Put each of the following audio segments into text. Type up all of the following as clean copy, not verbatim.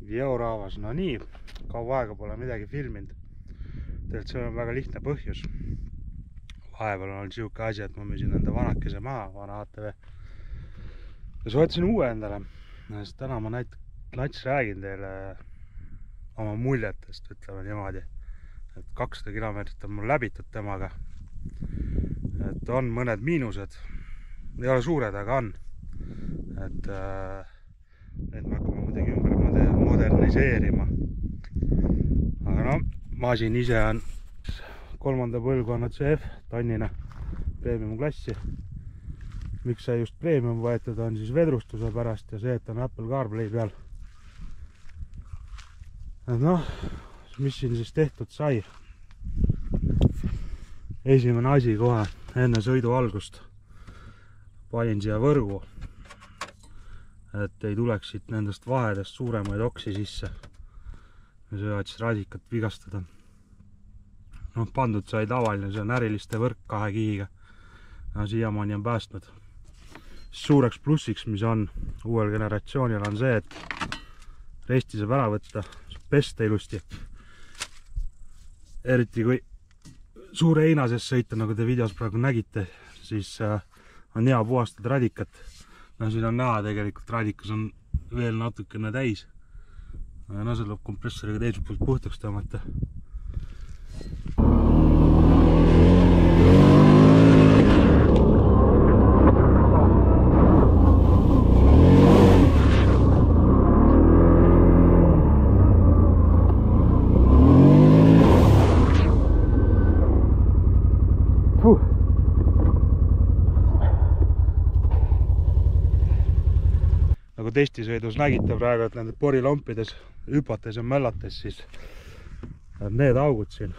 Videoraavas, no nii, kaua aega pole midagi filminud. Tegelikult see on väga lihtne põhjus. Vahepeal on olnud siuke asi, et ma müüsin enda vanakese maha, vana ATV. Ja soetasin uue endale. Sest täna ma nats räägin teile oma muljetest, ütleme niimoodi. Et 200 kilomeetrit on mul läbitud temaga. Et on mõned miinused. Ei ole suured, aga on. Et need me hakkame muidugi ümber moderniseerima. Aga no, masin ise on 3. põlvkonna CF tonnina premium klassi. Miks see just premium võetud on siis vedrustuse pärast ja see, et on Apple CarPlay peal. Et noh, mis siin siis tehtud sai? Esimene asi kohe enne sõidu algust panin siia võrgu, et ei tuleks siit nendest vahedest suuremaid oksi sisse, mis võivad siis radikat vigastada. No, pandud sai tavaline, see on äriliste võrk 2 kihiga. No, siiamaani on päästnud. Suureks plussiks, mis on uuel generatsioonil, on see, et resti saab ära võtta, pesta ilusti. Eriti kui suure heina sees sõita, nagu te videos praegu nägite, siis on hea puhastada radikat. No, siin on näha tegelikult, radikas on veel natukene täis. No, see tuleb kompressoriga teiselt poolt puhtaks tõmmata. Nagu testisõidus nägite praegu, et nende porilampides hüpates ja möllates siis need augud siin.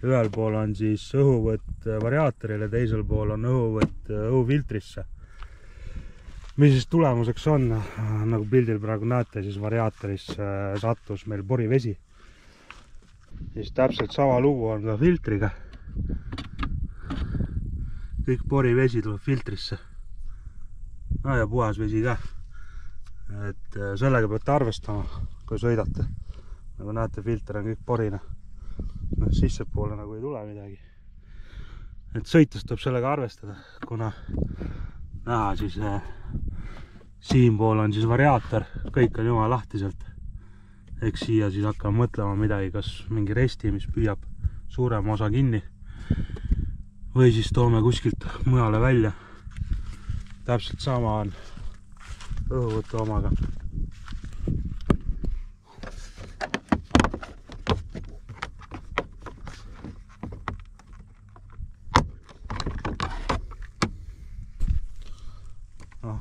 Ühel pool on siis õhuvõtt variaatorile, teisel pool on õhuvõtt õhufiltrisse. Mis siis tulemuseks on, nagu pildil praegu näete, siis variaatoris sattus meil porivesi. Siis täpselt sama lugu on ka filtriga. Kõik porivesi tuleb filtrisse. No ja puhas vesi ka. Et sellega peate arvestama, kui sõidate. Nagu näete, filter on kõik porina. No, sissepoole nagu ei tule midagi. Et sõites tuleb sellega arvestada, kuna näha siis siinpool on siis variaator, kõik on jumala lahtiselt. Eks siia siis hakkame mõtlema midagi, kas mingi resti, mis püüab suurema osa kinni. Või siis toome kuskilt mujale välja. Täpselt sama on õhuvõtu omaga.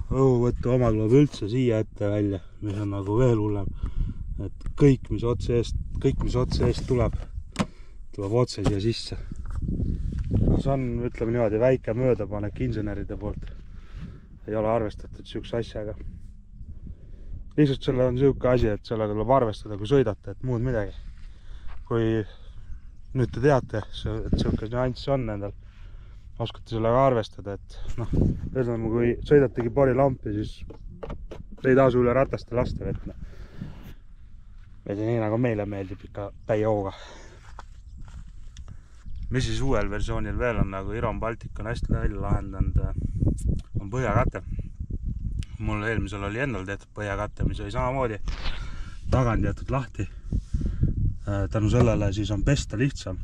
Õhuvõtu oma tuleb üldse siia ette välja, mis on nagu veel hullem. Et kõik, mis otse eest tuleb otse siia sisse. See on, ütleme niimoodi, väike möödapanek inseneride poolt. Ei ole arvestatud siukse asjaga. Lihtsalt selle on siuke asi, et sellega tuleb arvestada, kui sõidate, et muud midagi. Kui nüüd te teate, et siuke nüanss on endal, oskate sellega arvestada, et noh, ütleme, kui sõidategi porilampi, siis ei tasu üle rataste lasta vetna. Veidi nii nagu meile meeldib ikka täie hooga. Mis siis uuel versioonil veel on, nagu Iron Baltic on hästi välja lahendanud, on põhjakate. Mul eelmisel oli endal tehtud põhjakate, mis oli samamoodi tagant jäetud lahti. Tänu sellele siis on pesta lihtsam,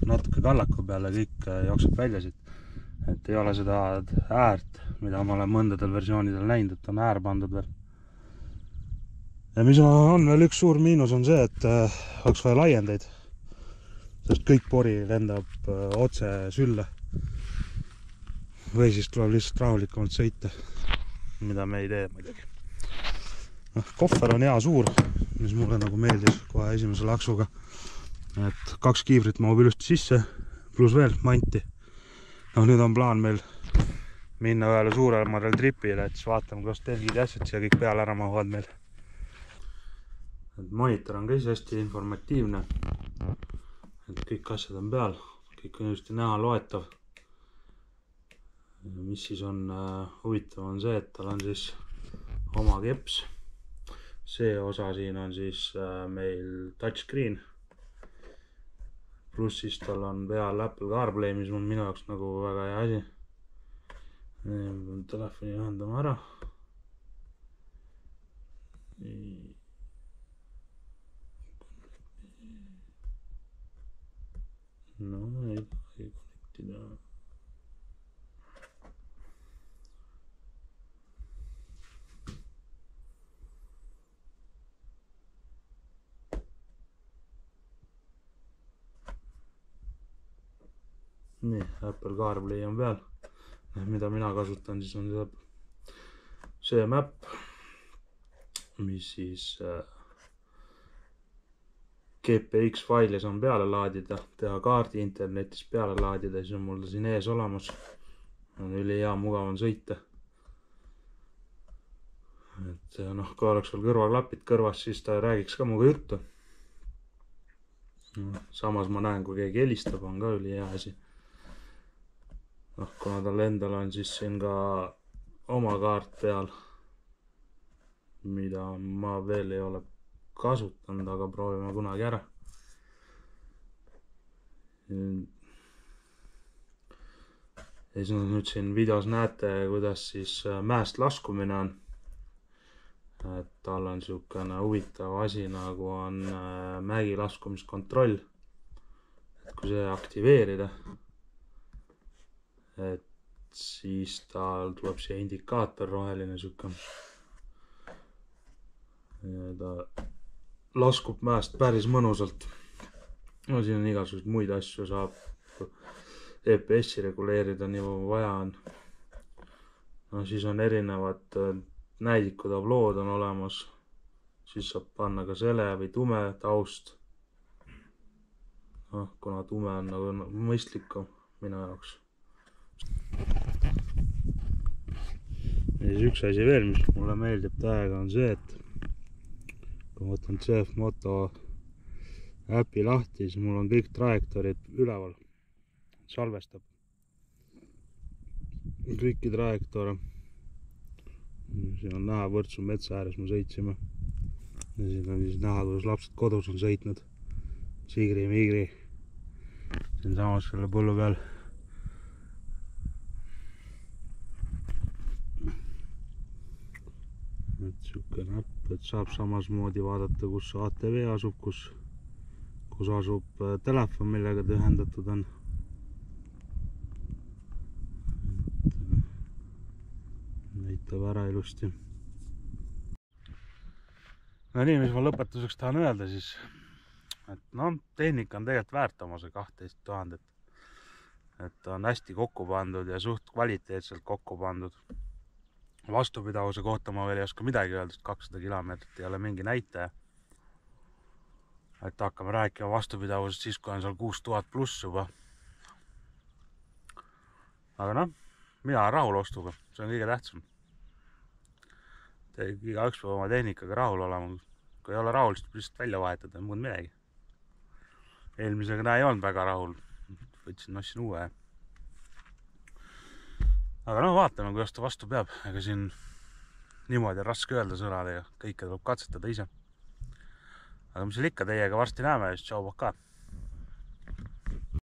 natuke kallaku peale kõik jookseb välja siit. Et ei ole seda äärt, mida ma olen mõndadel versioonidel näinud, et on äär pandud veel. Ja mis on veel üks suur miinus on see, et oleks vaja laiendeid. Sest kõik pori lendab otse sülle. Või siis tuleb lihtsalt rahulikumalt sõita, mida me ei tee muidugi. Kohver on hea suur, mis mulle nagu meeldis kohe esimese laksuga. Et 2 kiivrit mahub ilusti sisse, pluss veel manti. Nüüd on plaan meil minna ühele suuremale tripile, et siis vaatame, kuidas telgid ja asjad siia kõik peale ära mahuvad meil. Monitor on ka siis hästi informatiivne. Et kõik asjad on peal, kõik on just näha loetav. mis siis on huvitav on see, et tal on siis oma keps. See osa siin on siis meil touchscreen. Pluss siis tal on peal Apple CarPlay, mis on minu jaoks nagu väga hea asi. Telefoni ühendame ära. No ei konnektida. Nii, Apple CarPlay on peal. Mida mina kasutan, siis on see map, mis siis GPX faili saan peale laadida, teha kaardi internetis peale laadida, siis on mul siin ees olemas. On ülihea, mugav on sõita. Et noh, kui oleks veel kõrvaklapid kõrvas, siis ta räägiks ka muga juttu. Samas ma näen, kui keegi helistab, on ka ülihea asi. Noh, kuna tal endal on siis siin ka oma kaart peal, mida ma veel ei ole kasutanud, aga proovime kunagi ära. Ja siis nüüd siin videos näete, kuidas siis mäest laskumine on. Et tal on siukene huvitav asi, nagu on mägi laskumiskontroll. Et kui see aktiveerida, et siis tal tuleb siia indikaator roheline siuke. Ja ta laskub mäest päris mõnusalt. No siin on igasuguseid muid asju, saab EPS-i reguleerida, nii vaja on. No siis on erinevad näidikud, tablood on olemas. Siis saab panna ka sele või tume taust. No, kuna tume on nagu mõistlikum minu jaoks. Ja siis üks asi veel, mis mulle meeldib täiega, on see, et kui ma võtan CF Moto äpi lahti, siis mul on kõik trajektoorid üleval. Salvestab kõiki trajektoore. Siin on näha Võrtsu metsa ääres me sõitsime. Ja siin on siis näha, kuidas lapsed kodus on sõitnud. Sigri-migri. Siin samas selle põllu peal. Et siuke näpp, et saab samasmoodi vaadata, kus ATV asub, kus asub telefon, millega ta ühendatud on. Näitab ära ilusti. No nii, mis ma lõpetuseks tahan öelda siis, et noh, tehnika on tegelikult väärt oma see 12 000. Et on hästi kokku pandud ja suht kvaliteetselt kokku pandud. Vastupidavuse kohta ma veel ei oska midagi öelda, 200 kilomeetrit ei ole mingi näitaja. Et hakkame rääkima vastupidavusest siis, kui on seal 6000 pluss juba. Aga noh, mina olen rahul ostuga, see on kõige tähtsam. Igaüks peab oma tehnikaga rahul olema. Kui ei ole rahul, siis lihtsalt välja vahetada, muud midagi. Eelmisega ei olnud väga rahul. Võtsin, nossin uue. Aga no vaatame, kuidas ta vastu peab. Ega siin niimoodi on raske öelda sõnadega. Kõike tuleb katsetada ise. Aga mis seal ikka, teiega varsti näeme ja siis tšau, pakaa.